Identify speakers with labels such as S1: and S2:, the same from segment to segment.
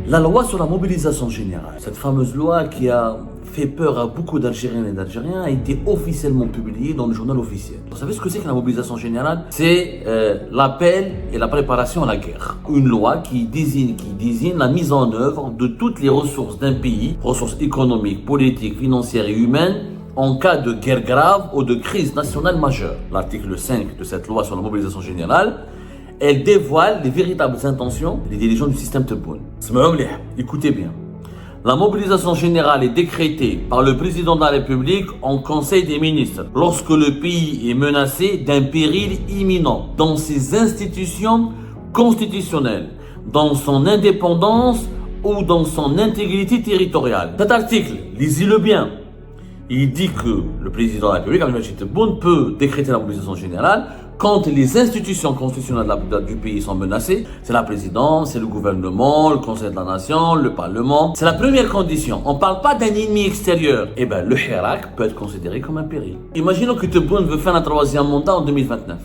S1: La loi sur la mobilisation générale, cette fameuse loi qui a fait peur à beaucoup d'Algériennes et d'Algériens, a été officiellement publiée dans le journal officiel. Vous savez ce que c'est que la mobilisation générale? C'est l'appel et la préparation à la guerre. Une loi qui désigne la mise en œuvre de toutes les ressources d'un pays, ressources économiques, politiques, financières et humaines, en cas de guerre grave ou de crise nationale majeure. L'article 5 de cette loi sur la mobilisation générale, elle dévoile les véritables intentions des dirigeants du système Tebboune. Écoutez bien. La mobilisation générale est décrétée par le président de la République en Conseil des ministres lorsque le pays est menacé d'un péril imminent dans ses institutions constitutionnelles, dans son indépendance ou dans son intégrité territoriale. Cet article, lisez-le bien. Il dit que le président de la République, Abdelmadjid Tebboune, peut décréter la mobilisation générale quand les institutions constitutionnelles du pays sont menacées. C'est la présidence, c'est le gouvernement, le Conseil de la Nation, le Parlement. C'est la première condition. On ne parle pas d'un ennemi extérieur. Eh bien, le Hirak peut être considéré comme un péril. Imaginons que Tebboune veut faire un troisième mandat en 2029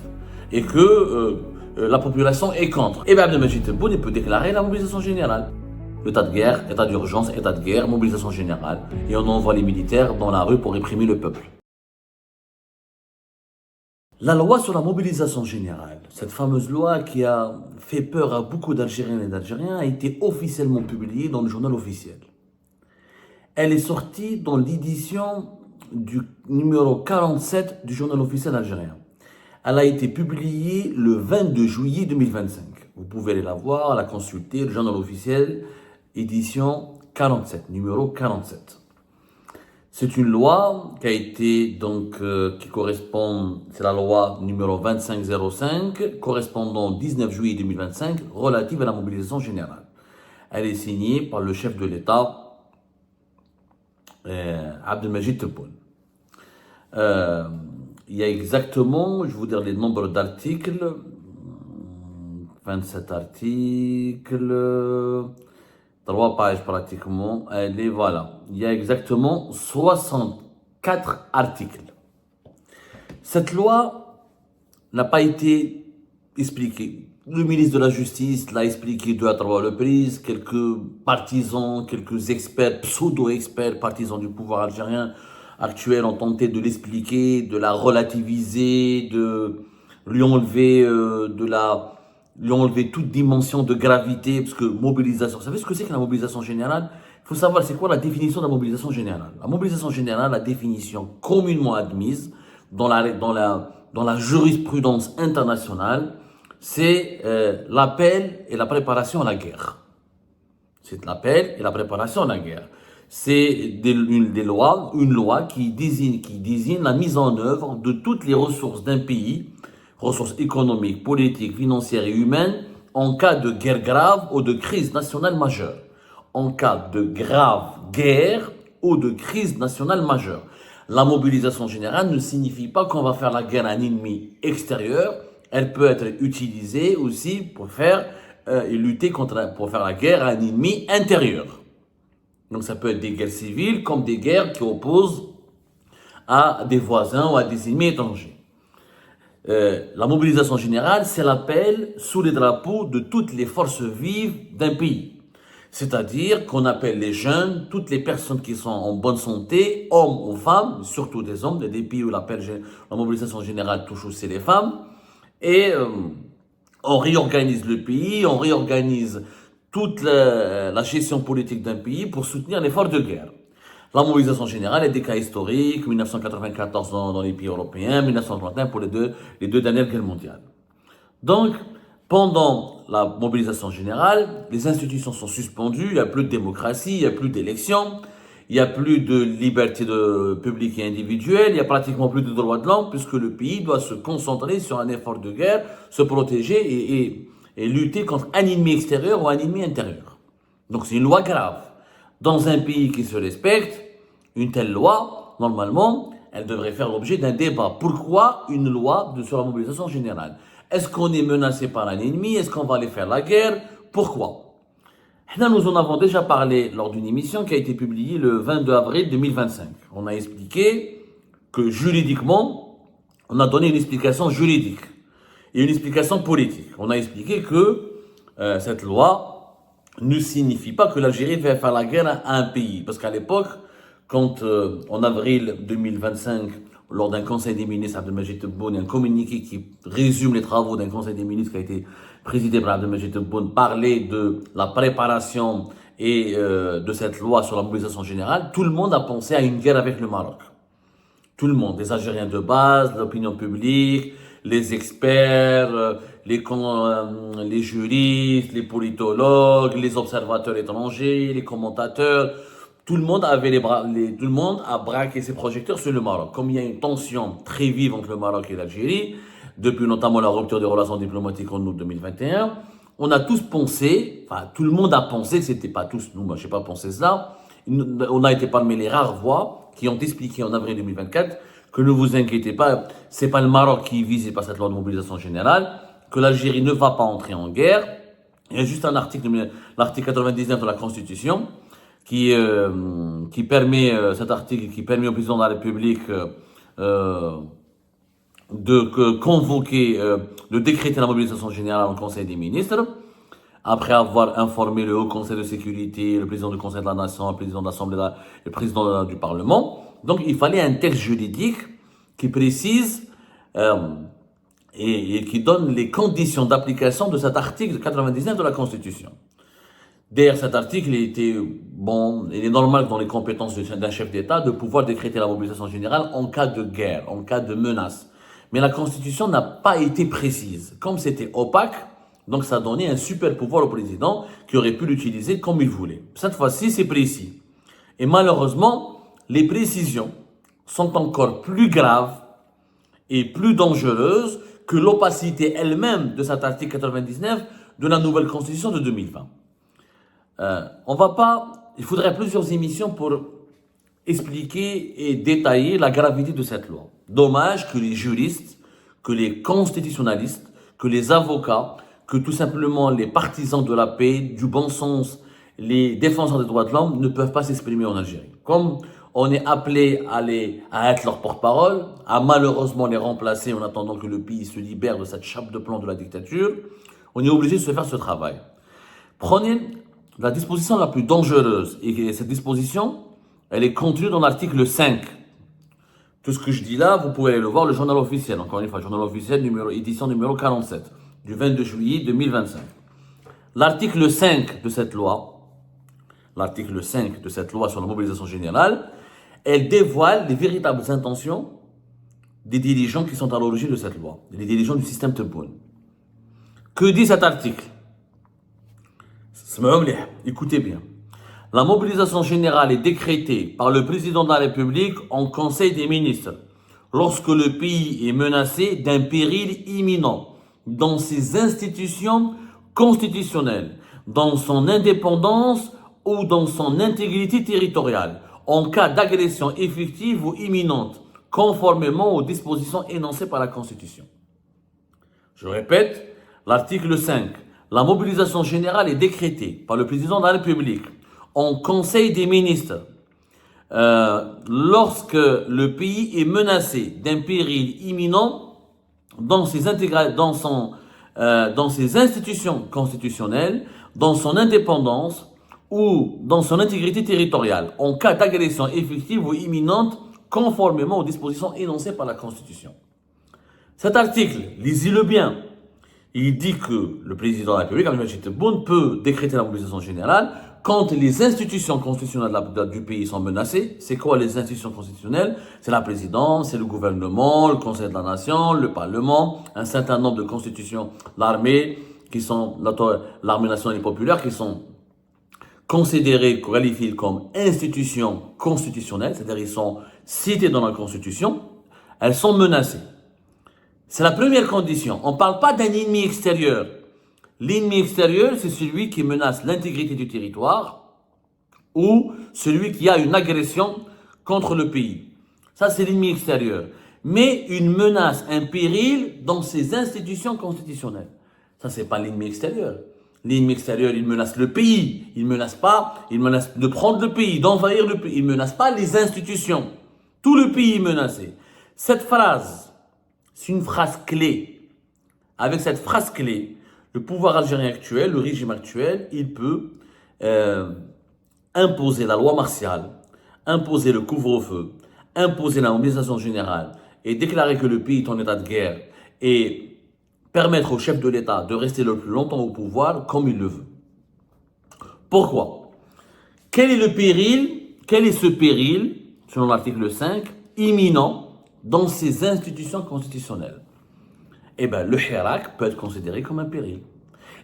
S1: et que la population est contre. Eh bien, Abdelmadjid Tebboune peut déclarer la mobilisation générale. État de guerre, état d'urgence, état de guerre, mobilisation générale. Et on envoie les militaires dans la rue pour réprimer le peuple. La loi sur la mobilisation générale, cette fameuse loi qui a fait peur à beaucoup d'Algériennes et d'Algériens, a été officiellement publiée dans le journal officiel. Elle est sortie dans l'édition du numéro 47 du journal officiel algérien. Elle a été publiée le 22 juillet 2025. Vous pouvez aller la voir, la consulter, le journal officiel, édition 47, numéro 47. C'est une loi qui a été qui correspond, c'est la loi numéro 2505, correspondant au 19 juillet 2025, relative à la mobilisation générale. Elle est signée par le chef de l'État, Abdelmadjid Tebboune. Il y a exactement, je vais vous dire les nombres d'articles, 27 articles, 3 pages pratiquement, voilà. Il y a exactement 64 articles. Cette loi n'a pas été expliquée. Le ministre de la Justice l'a expliqué 2 à 3 reprises. Quelques partisans, quelques experts, pseudo-experts, partisans du pouvoir algérien actuel ont tenté de l'expliquer, de la relativiser, de lui enlever toute dimension de gravité, parce que mobilisation, vous savez ce que c'est que la mobilisation générale? Il faut savoir c'est quoi la définition de la mobilisation générale. La mobilisation générale, la définition communément admise dans la jurisprudence internationale, c'est l'appel et la préparation à la guerre. C'est l'appel et la préparation à la guerre. C'est une loi qui désigne la mise en œuvre de toutes les ressources d'un pays, ressources économiques, politiques, financières et humaines, en cas de guerre grave ou de crise nationale majeure. En cas de grave guerre ou de crise nationale majeure. La mobilisation générale ne signifie pas qu'on va faire la guerre à un ennemi extérieur. Elle peut être utilisée aussi pour faire la guerre à un ennemi intérieur. Donc ça peut être des guerres civiles comme des guerres qui opposent à des voisins ou à des ennemis étrangers. La mobilisation générale, c'est l'appel sous les drapeaux de toutes les forces vives d'un pays. C'est-à-dire qu'on appelle les jeunes, toutes les personnes qui sont en bonne santé, hommes ou femmes, surtout des hommes, des pays où la mobilisation générale touche aussi les femmes. Et on réorganise le pays, on réorganise toute la gestion politique d'un pays pour soutenir l'effort de guerre. La mobilisation générale est des cas historiques, 1994 dans les pays européens, 1931 pour les deux dernières guerres mondiales. Donc, pendant la mobilisation générale, les institutions sont suspendues, il n'y a plus de démocratie, il n'y a plus d'élections, il n'y a plus de liberté publique et individuelle, il n'y a pratiquement plus de droits de l'homme puisque le pays doit se concentrer sur un effort de guerre, se protéger et lutter contre un ennemi extérieur ou un ennemi intérieur. Donc c'est une loi grave. Dans un pays qui se respecte, une telle loi, normalement, elle devrait faire l'objet d'un débat. Pourquoi une loi sur la mobilisation générale? Est-ce qu'on est menacé par un ennemi? Est-ce qu'on va aller faire la guerre? Pourquoi? Nous en avons déjà parlé lors d'une émission qui a été publiée le 22 avril 2025. On a expliqué que juridiquement, on a donné une explication juridique et une explication politique. On a expliqué que cette loi ne signifie pas que l'Algérie va faire la guerre à un pays. Parce qu'à l'époque, quand en avril 2025, lors d'un conseil des ministres, Abdelmajid Tebboune, un communiqué qui résume les travaux d'un conseil des ministres qui a été présidé par Abdelmajid Tebboune, parlait de la préparation et de cette loi sur la mobilisation générale, tout le monde a pensé à une guerre avec le Maroc. Tout le monde, les Algériens de base, l'opinion publique, les experts, les juristes, les politologues, les observateurs étrangers, les commentateurs, tout le monde tout le monde a braqué ses projecteurs sur le Maroc. Comme il y a une tension très vive entre le Maroc et l'Algérie, depuis notamment la rupture des relations diplomatiques en août 2021, on a tous pensé, enfin tout le monde a pensé, c'était pas tous, nous, moi j'ai pas pensé cela, on a été parmi les rares voix qui ont expliqué en avril 2024 que ne vous inquiétez pas, c'est pas le Maroc qui est visé par cette loi de mobilisation générale, que l'Algérie ne va pas entrer en guerre. Il y a juste un article, l'article 99 de la Constitution, qui permet, cet article qui permet au président de la République de convoquer, de décréter la mobilisation générale en Conseil des ministres, après avoir informé le Haut Conseil de sécurité, le président du Conseil de la Nation, le président de l'Assemblée, le président du Parlement. Donc il fallait un texte juridique qui précise et qui donne les conditions d'application de cet article 99 de la Constitution. Derrière cet article, il est normal dans les compétences d'un chef d'État de pouvoir décréter la mobilisation générale en cas de guerre, en cas de menace. Mais la Constitution n'a pas été précise. Comme c'était opaque, donc ça donnait un super pouvoir au président qui aurait pu l'utiliser comme il voulait. Cette fois-ci, c'est précis. Et malheureusement, les précisions sont encore plus graves et plus dangereuses que l'opacité elle-même de cet article 99 de la nouvelle Constitution de 2020. Il faudrait plusieurs émissions pour expliquer et détailler la gravité de cette loi. Dommage que les juristes, que les constitutionnalistes, que les avocats, que tout simplement les partisans de la paix, du bon sens, les défenseurs des droits de l'homme ne peuvent pas s'exprimer en Algérie. Comme on est appelé à être leur porte-parole, à malheureusement les remplacer en attendant que le pays se libère de cette chape de plomb de la dictature, on est obligé de se faire ce travail. Prenez la disposition la plus dangereuse, et cette disposition, elle est contenue dans l'article 5. Tout ce que je dis là, vous pouvez aller le voir, le journal officiel, encore une fois, le journal officiel, édition numéro 47, du 22 juillet 2025. L'article 5 de cette loi, sur la mobilisation générale, elle dévoile les véritables intentions des dirigeants qui sont à l'origine de cette loi, les dirigeants du système Tebboune. Que dit cet article? Écoutez bien. La mobilisation générale est décrétée par le président de la République en Conseil des ministres lorsque le pays est menacé d'un péril imminent dans ses institutions constitutionnelles, dans son indépendance ou dans son intégrité territoriale, en cas d'agression effective ou imminente, conformément aux dispositions énoncées par la Constitution. Je répète, l'article 5. La mobilisation générale est décrétée par le président de la République en Conseil des ministres lorsque le pays est menacé d'un péril imminent dans ses institutions constitutionnelles, dans son indépendance ou dans son intégrité territoriale, en cas d'agression effective ou imminente, conformément aux dispositions énoncées par la Constitution. Cet article, lisez-le bien. Il dit que le président de la République, Abdelmajid Tebboune, peut décréter la mobilisation générale quand les institutions constitutionnelles du pays sont menacées. C'est quoi les institutions constitutionnelles? C'est la présidence, c'est le gouvernement, le Conseil de la Nation, le Parlement, un certain nombre de constitutions, l'armée, l'armée nationale et populaire, qui sont considérées, qualifiées comme institutions constitutionnelles, c'est-à-dire ils sont cités dans la Constitution, elles sont menacées. C'est la première condition. On ne parle pas d'un ennemi extérieur. L'ennemi extérieur, c'est celui qui menace l'intégrité du territoire ou celui qui a une agression contre le pays. Ça, c'est l'ennemi extérieur. Mais une menace, un péril dans ses institutions constitutionnelles. Ça, c'est pas l'ennemi extérieur. L'ennemi extérieur, il menace le pays. Il menace de prendre le pays, d'envahir le pays. Il menace pas les institutions. Tout le pays est menacé. Cette phrase, c'est une phrase clé. Avec cette phrase clé, le pouvoir algérien actuel, le régime actuel, il peut euh, imposer la loi martiale, imposer le couvre-feu, imposer la mobilisation générale et déclarer que le pays est en état de guerre et permettre au chef de l'État de rester le plus longtemps au pouvoir comme il le veut. Pourquoi? Quel est le péril? Quel est ce péril, selon l'article 5, imminent dans ces institutions constitutionnelles? Eh bien, le Hirak peut être considéré comme un péril.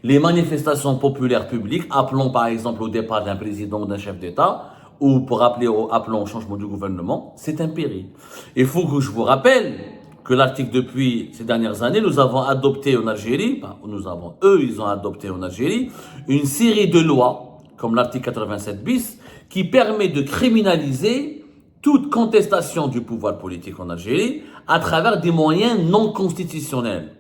S1: Les manifestations populaires publiques, appelons par exemple au départ d'un président ou d'un chef d'État, ou pour appelons au changement du gouvernement, c'est un péril. Il faut que je vous rappelle que l'article, depuis ces dernières années, nous avons adopté en Algérie, ils ont adopté en Algérie, une série de lois, comme l'article 87 bis, qui permet de criminaliser toute contestation du pouvoir politique en Algérie à travers des moyens non constitutionnels.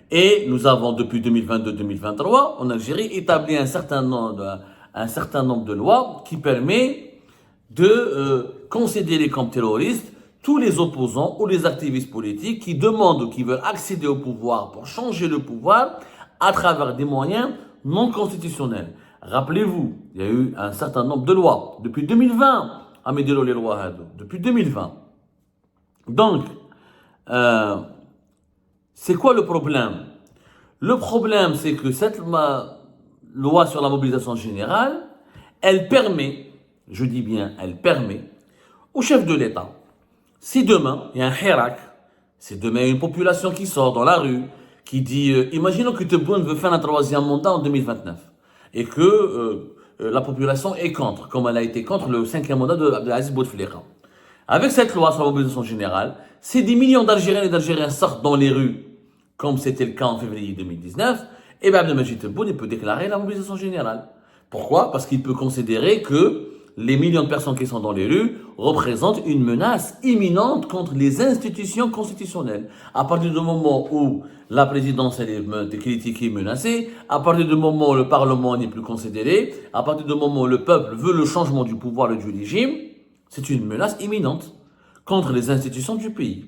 S1: Et nous avons, depuis 2022-2023, en Algérie, établi un certain nombre de lois qui permet de considérer comme terroristes tous les opposants ou les activistes politiques qui demandent ou qui veulent accéder au pouvoir pour changer le pouvoir à travers des moyens non constitutionnels. Rappelez-vous, il y a eu un certain nombre de lois depuis 2020, Amédélo les lois, depuis 2020. Donc, c'est quoi le problème? Le problème, c'est que cette loi sur la mobilisation générale, elle permet, je dis bien, elle permet au chef de l'État, si demain, il y a un Hirak, si demain, il y a une population qui sort dans la rue, qui dit, imaginons que Tebboune veut faire un troisième mandat en 2029, et que la population est contre, comme elle a été contre le cinquième mandat de Aziz Bouteflika. Avec cette loi sur la mobilisation générale, si des millions d'Algériennes et d'Algériens sortent dans les rues, comme c'était le cas en février 2019, et bien Abdelmajid Tebboune peut déclarer la mobilisation générale. Pourquoi? Parce qu'il peut considérer que les millions de personnes qui sont dans les rues représentent une menace imminente contre les institutions constitutionnelles. À partir du moment où la présidence est critiquée, menacée, à partir du moment où le Parlement n'est plus considéré, à partir du moment où le peuple veut le changement du pouvoir et du régime, c'est une menace imminente contre les institutions du pays.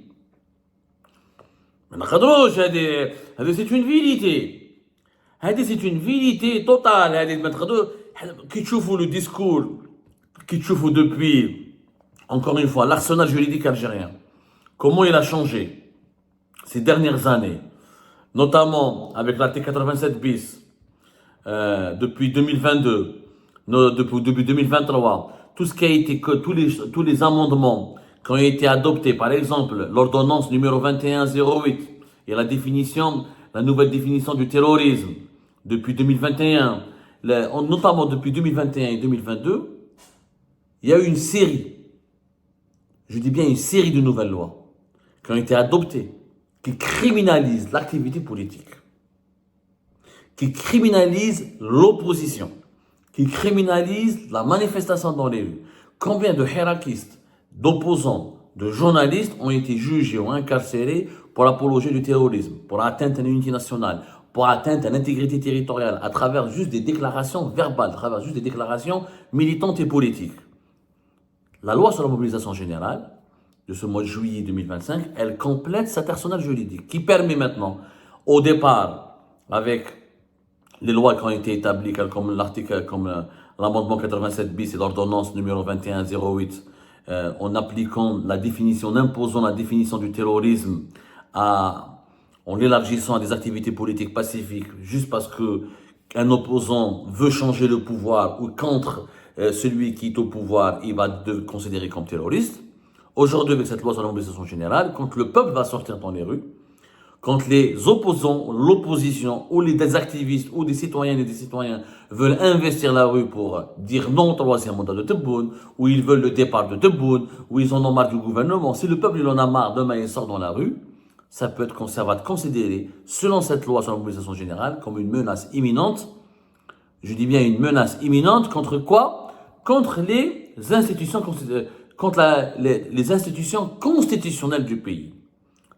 S1: C'est une vérité. C'est une vérité totale. Qui trouve le discours, qui trouve depuis, encore une fois, l'arsenal juridique algérien. Comment il a changé ces dernières années, notamment avec l'article 87 bis, depuis 2022, depuis 2023, tout ce qui a été, tous les amendements qui ont été adoptés, par exemple, l'ordonnance numéro 2108 et la nouvelle définition du terrorisme depuis 2021, notamment depuis 2021 et 2022, il y a eu une série, je dis bien une série de nouvelles lois qui ont été adoptées, qui criminalisent l'activité politique, qui criminalisent l'opposition, qui criminalisent la manifestation dans les rues. Combien de hirakistes, d'opposants, de journalistes ont été jugés ou incarcérés pour l'apologie du terrorisme, pour atteinte à l'unité nationale, pour atteinte à l'intégrité territoriale, à travers juste des déclarations verbales, à travers juste des déclarations militantes et politiques. La loi sur la mobilisation générale de ce mois de juillet 2025, elle complète cet arsenal juridique qui permet maintenant, au départ, avec les lois qui ont été établies, comme l'article, comme l'amendement 87 bis et l'ordonnance numéro 2108, en appliquant la définition, en imposant la définition du terrorisme en l'élargissant à des activités politiques pacifiques, juste parce que un opposant veut changer le pouvoir ou contre celui qui est au pouvoir, il va être considéré comme terroriste. Aujourd'hui, avec cette loi sur la mobilisation générale, quand le peuple va sortir dans les rues, quand les opposants, l'opposition, ou des activistes, ou des citoyennes et des citoyens veulent investir la rue pour dire non au troisième mandat de Tebboune, ou ils veulent le départ de Tebboune, ou ils en ont marre du gouvernement, si le peuple il en a marre, demain il sort dans la rue, ça va être considéré, selon cette loi sur la mobilisation générale, comme une menace imminente. Je dis bien une menace imminente contre quoi? Contre les institutions, les institutions constitutionnelles du pays.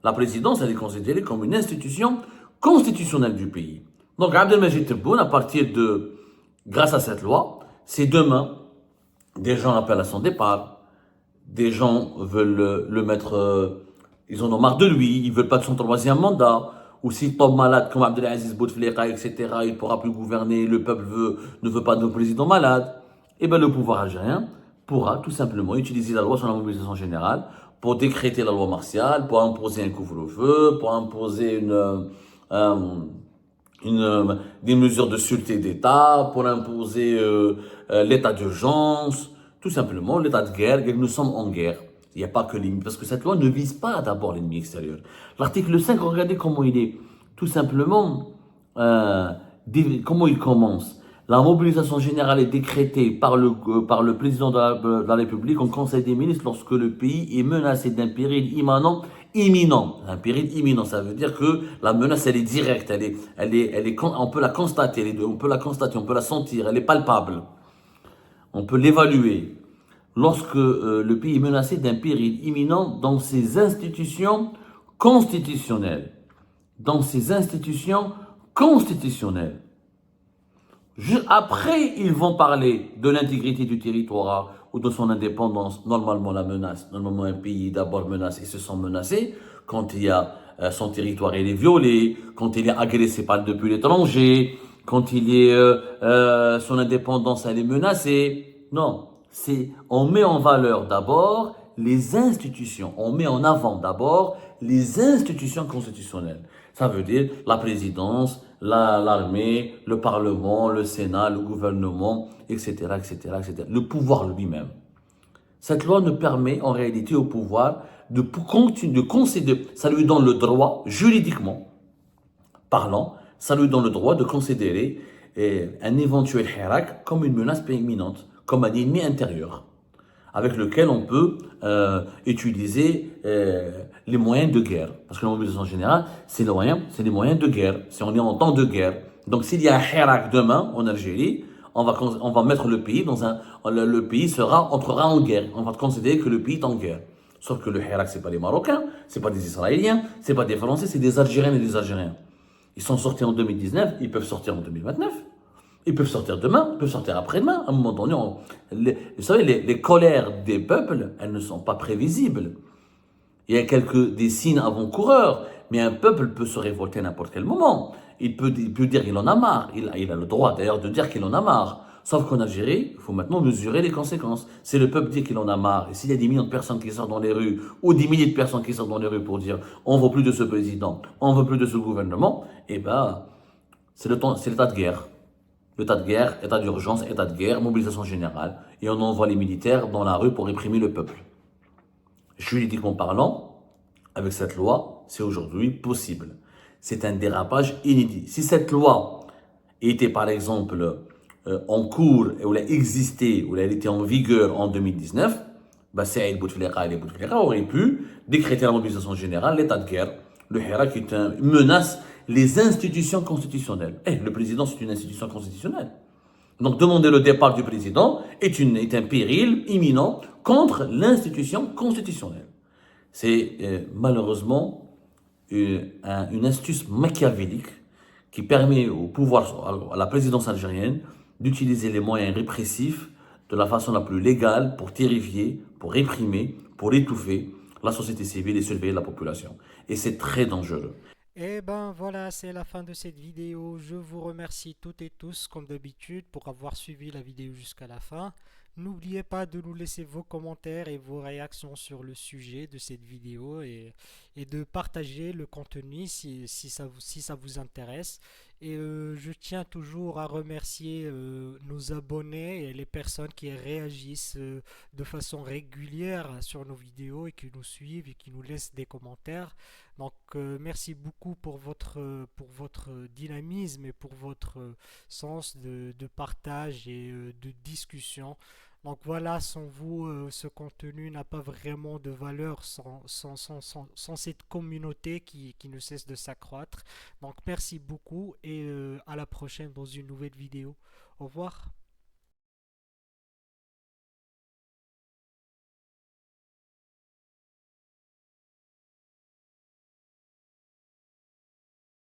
S1: La présidence, elle est considérée comme une institution constitutionnelle du pays. Donc, Abdelmajid Tebboune, grâce à cette loi, c'est demain, des gens appellent à son départ, des gens veulent le mettre, ils en ont marre de lui, ils veulent pas de son troisième mandat, ou s'il tombe malade comme Abdelaziz Bouteflika, etc., il ne pourra plus gouverner, le peuple ne veut pas de président malade, et bien le pouvoir algérien pourra tout simplement utiliser la loi sur la mobilisation générale pour décréter la loi martiale, pour imposer un couvre-feu, pour imposer euh, des mesures de sûreté d'État, pour imposer l'état d'urgence, tout simplement l'état de guerre, et nous sommes en guerre. Il n'y a pas que l'ennemi, parce que cette loi ne vise pas d'abord l'ennemi extérieur. L'article 5, regardez comment il est, tout simplement, euh, comment il commence. La mobilisation générale est décrétée par le président de la République en Conseil des ministres lorsque le pays est menacé d'un péril imminent. Un péril imminent, ça veut dire que la menace, elle est directe, on peut la constater, on peut la constater, on peut la sentir, elle est palpable. On peut l'évaluer. Lorsque le pays est menacé d'un péril imminent dans ses institutions constitutionnelles. Dans ses institutions constitutionnelles. Après, ils vont parler de l'intégrité du territoire ou de son indépendance. Normalement, la menace, normalement, un pays d'abord menace et se sent menacé quand il y a son territoire il est violé, quand il est agressé par depuis l'étranger, quand il est son indépendance elle est menacée. Non, on met en valeur d'abord les institutions, on met en avant d'abord les institutions constitutionnelles. Ça veut dire la présidence, l'armée, le parlement, le Sénat, le gouvernement, etc., etc., etc. Le pouvoir lui-même. Cette loi ne permet en réalité au pouvoir de concéder, ça lui donne le droit, juridiquement parlant, ça lui donne le droit de considérer un éventuel hirak comme une menace imminente, comme un ennemi intérieur avec lequel on peut utiliser les moyens de guerre. Parce que la mobilisation générale, c'est les moyens de guerre. Si on est en temps de guerre. Donc s'il y a un hirak demain en Algérie, on va mettre le pays le pays entrera en guerre. On va considérer que le pays est en guerre. Sauf que le hirak, c'est pas les Marocains, c'est pas des Israéliens, c'est pas des Français, c'est des Algériens et des Algériens. Ils sont sortis en 2019, ils peuvent sortir en 2029. Ils peuvent sortir demain, ils peuvent sortir après-demain. À un moment donné, vous savez, les colères des peuples, elles ne sont pas prévisibles. Il y a des signes avant-coureurs, mais un peuple peut se révolter à n'importe quel moment. Il peut dire qu'il en a marre. Il a le droit d'ailleurs de dire qu'il en a marre. Sauf qu'en Algérie, il faut maintenant mesurer les conséquences. Si le peuple dit qu'il en a marre, et s'il y a des millions de personnes qui sortent dans les rues, ou des milliers de personnes qui sortent dans les rues pour dire on ne veut plus de ce président, on ne veut plus de ce gouvernement, eh ben, c'est l'état de guerre. L'état de guerre, état d'urgence, état de guerre, mobilisation générale. Et on envoie les militaires dans la rue pour réprimer le peuple. Juridiquement parlant, avec cette loi, c'est aujourd'hui possible. C'est un dérapage inédit. Si cette loi était par exemple en cours, ou elle a existé, ou elle était en vigueur en 2019, bah Saïd Bouteflika et les Bouteflika auraient pu décréter la mobilisation générale, l'état de guerre. Le Hirak est une menace les institutions constitutionnelles. Le président, c'est une institution constitutionnelle. Donc, demander le départ du président est un péril imminent contre l'institution constitutionnelle. C'est malheureusement une astuce machiavélique qui permet au pouvoir, à la présidence algérienne, d'utiliser les moyens répressifs de la façon la plus légale pour terrifier, pour réprimer, pour étouffer la société civile et surveiller la population. Et c'est très dangereux.
S2: Et ben voilà, c'est la fin de cette vidéo. Je vous remercie toutes et tous, comme d'habitude, pour avoir suivi la vidéo jusqu'à la fin. N'oubliez pas de nous laisser vos commentaires et vos réactions sur le sujet de cette vidéo et de partager le contenu si ça vous intéresse. Et je tiens toujours à remercier nos abonnés et les personnes qui réagissent de façon régulière sur nos vidéos et qui nous suivent et qui nous laissent des commentaires. Donc merci beaucoup pour votre dynamisme et pour votre sens de partage et de discussion. Donc voilà, sans vous, ce contenu n'a pas vraiment de valeur sans cette communauté qui ne cesse de s'accroître. Donc merci beaucoup et à la prochaine dans une nouvelle vidéo. Au revoir.